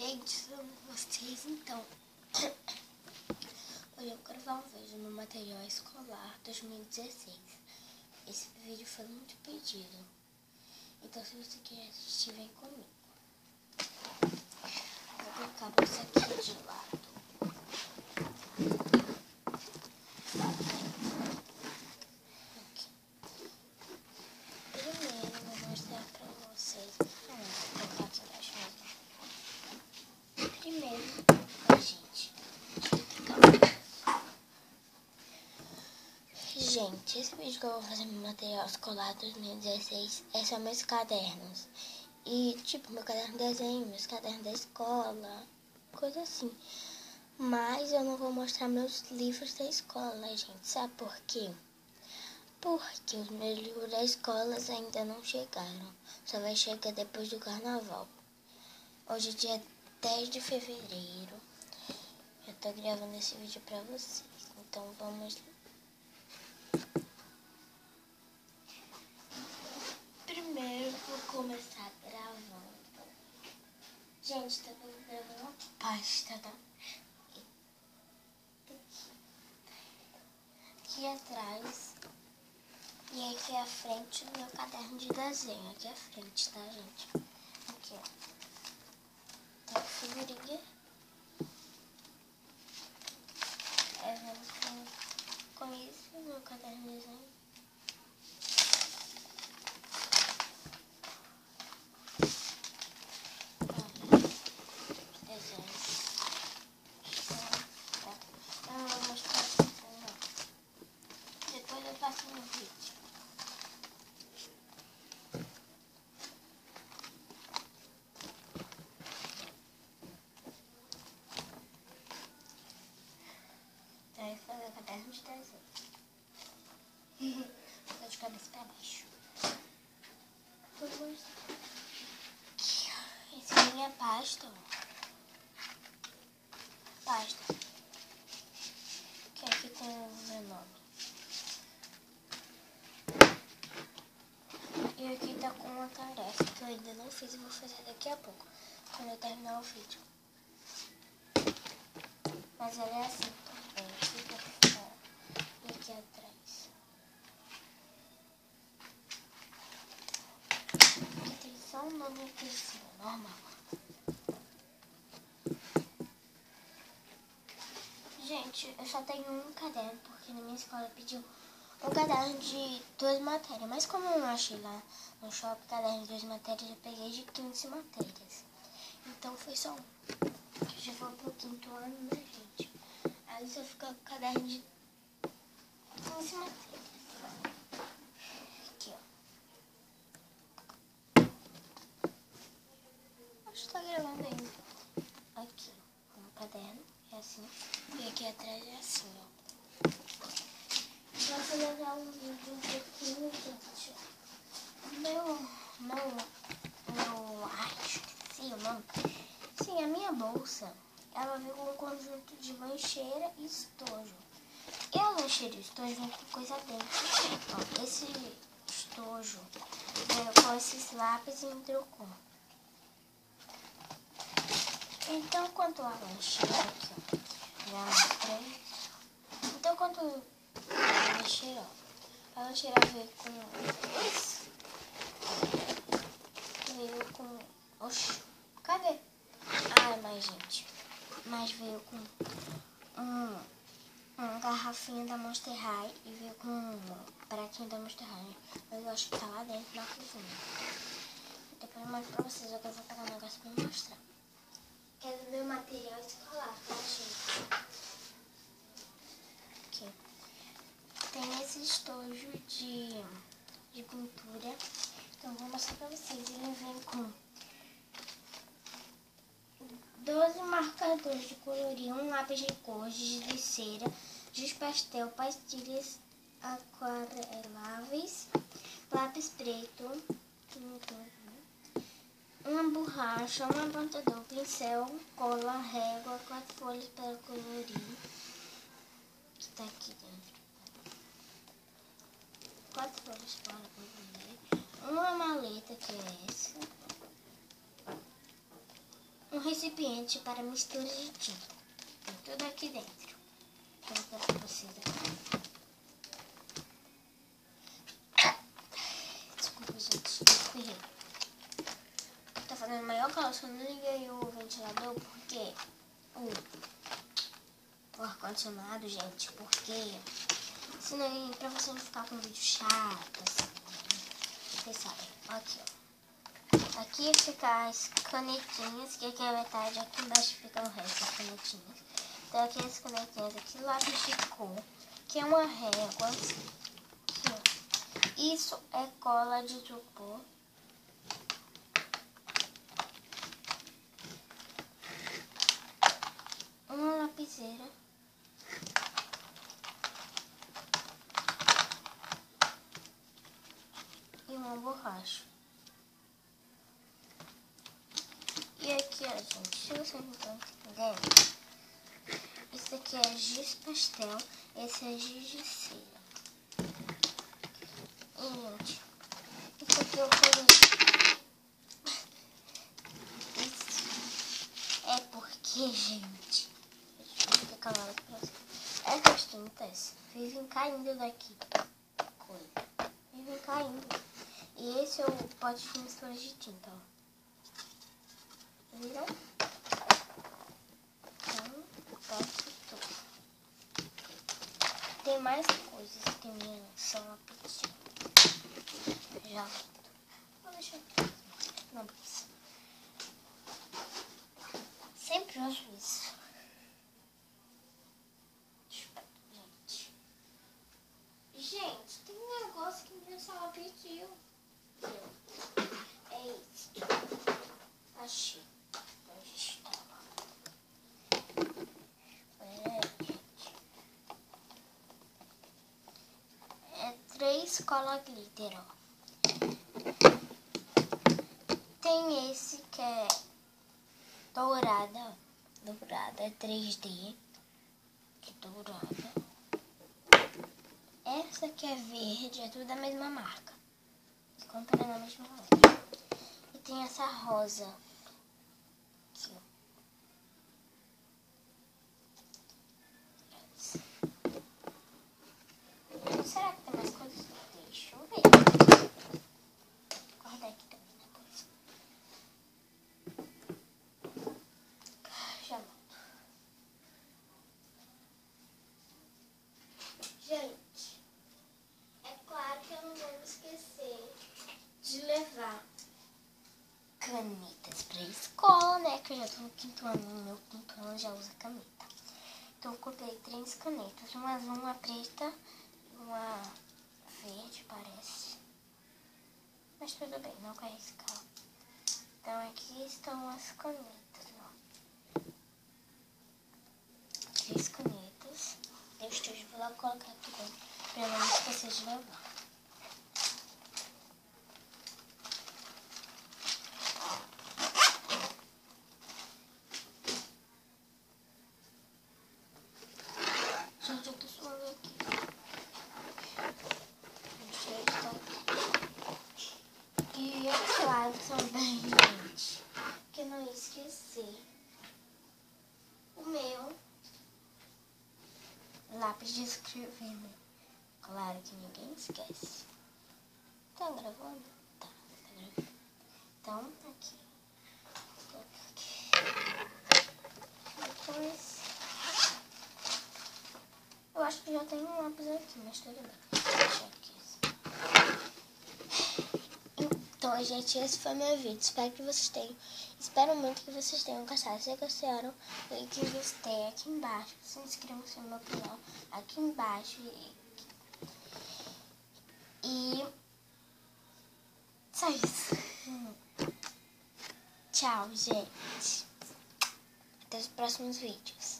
Gente, são vocês então. Hoje eu quero dar um vídeo no material escolar 2016. Esse vídeo foi muito pedido. Então se você quer assistir, vem comigo. Vou colocar isso aqui de lado. Aqui. Primeiro eu vou mostrar pra vocês. Vou colocar aqui embaixo mesmo. Primeiro, gente, esse vídeo que eu vou fazer no material escolar 2016 é só meus cadernos. E tipo, meu caderno de desenho, meus cadernos da escola, coisa assim. Mas eu não vou mostrar meus livros da escola, gente. Sabe por quê? Porque os meus livros da escola ainda não chegaram. Só vai chegar depois do carnaval. Hoje é dia 10 de fevereiro. Eu tô gravando esse vídeo pra vocês. Então vamos lá. Primeiro vou começar gravando. Gente, tô gravando uma pasta, tá? Aqui atrás e aqui à frente do meu caderno de desenho. Aqui à frente, tá, gente? Aqui, ó. Tem figurinha. Com isso, meu caderno de desenho. Depois eu faço no vídeo. Aí fazer o caderno de desenho. Vou de cabeça pra baixo. Essa é a minha pasta. Pasta. Que aqui tem o meu nome. E aqui tá com uma tarefa que eu ainda não fiz e vou fazer daqui a pouco, quando eu terminar o vídeo. Mas ela é assim também, aqui pra fora e aqui atrás. Aqui tem só um nome aqui em cima, normal. Gente, eu só tenho um caderno, porque na minha escola pediu um caderno de 2 matérias. Mas como eu não achei lá no shopping caderno de 2 matérias, eu peguei de 15 matérias. Então foi só um. Eu já vou pro 5º ano, né, gente? Aí só fica com caderno de 15 matérias. Aqui, ó. Acho que tá gravando ainda. Aqui, um caderno é assim. E aqui atrás é assim, ó. Vou fazer um vídeo um pouquinho, gente. Esqueci o nome. Sim, a minha bolsa, ela veio com um conjunto de lancheira e estojo. E a lancheira e o estojo vem com coisa dentro. Ó, esse estojo veio com esses lápis e hidrocor. Então, quanto a lancheira aqui, ó, já mostrei. Então, quanto a lancheira, ó, a lancheira veio com esse. Veio com... Oxi, cadê? Ah, mas gente, mas veio com uma garrafinha da Monster High e veio com um pratinho da Monster High. Mas eu acho que tá lá dentro na cozinha. Depois eu mostro pra vocês, eu vou pegar um negócio pra mostrar. Que é do meu material escolar, tá, gente? Aqui. Tem esse estojo de pintura. Então, vou mostrar pra vocês. Ele vem com 12 marcadores de colorir, um lápis de cor, giz de cera, giz pastel, pastilhas aquareláveis, lápis preto, uma borracha, um apontador, pincel, cola, régua, 4 folhas para colorir, que tá aqui dentro. 4 folhas para colorir, uma maleta, que é essa, um um recipiente para mistura de tinta. Tem tudo aqui dentro. Então, vou para vocês aqui. Desculpa, gente, eu espirrei. Tá fazendo maior calor, só não liguei o ventilador porque o ar-condicionado, gente, porque senão pra você não ficar com um vídeo chato, assim, vocês sabem. Aqui, ó. Aqui fica as canetinhas, que aqui é a metade, aqui embaixo fica o resto das canetinhas. Então aqui as canetinhas, aqui lápis de cor, que é uma régua, assim. Aqui, ó. Isso é cola de isopor. Uma lapiseira. E uma borracha. E aqui, ó, gente, se vocês não estão entendendo, esse aqui é giz pastel, esse é giz de cera. E, gente, isso aqui eu coloquei. Isso é porque, gente, deixa eu explicar uma pra vocês. Essas tintas vivem caindo daqui. Vivem caindo. E esse é o pote de mistura de tinta, ó. Viram? Então, pote tudo. Tem mais coisas que me são a pedir. Já volto. Vou deixar aqui. Não precisa. Sempre uso isso. Gente, tem um negócio que minha sala pediu. É isso. Achei. Onde estava? É 3 cola glitter, ó. Tem esse que é dourada. Dourada, é 3D. Que dourada. Essa que é verde, é tudo da mesma marca. Comprei na mesma loja. E tem essa rosa. Aqui, ó. Será que tem mais coisas? Deixa eu ver. Guardar aqui também depois. Já volto. Gente, é claro que eu não vou me esquecer de levar canetas pra escola, né? Que eu já tô no 5º ano, no meu 5º ano já usa caneta. Então eu comprei 3 canetas, uma azul, uma preta e uma verde, parece. Mas tudo bem, não quero arriscar. Então aqui estão as canetas, ó. 3 canetas. Deixa eu vou lá colocar aqui dentro, pra eu não esquecer de levar. Gente, eu tô suando aqui. Deixa eu estar aqui. E é claro também, gente, que eu não esqueci o meu lápis de escrever, né? Claro que ninguém esquece. Tá gravando? Tá gravando. Então, aqui. Depois... eu acho que já tem um lápis aqui, mas tudo bem. Deixa aqui. Então, gente, esse foi meu vídeo. Espero que vocês tenham. Espero muito que vocês tenham gostado. Se gostaram, clique em gostei aqui embaixo. Se inscrevam no meu canal aqui embaixo. E só isso. Tchau, gente. Até os próximos vídeos.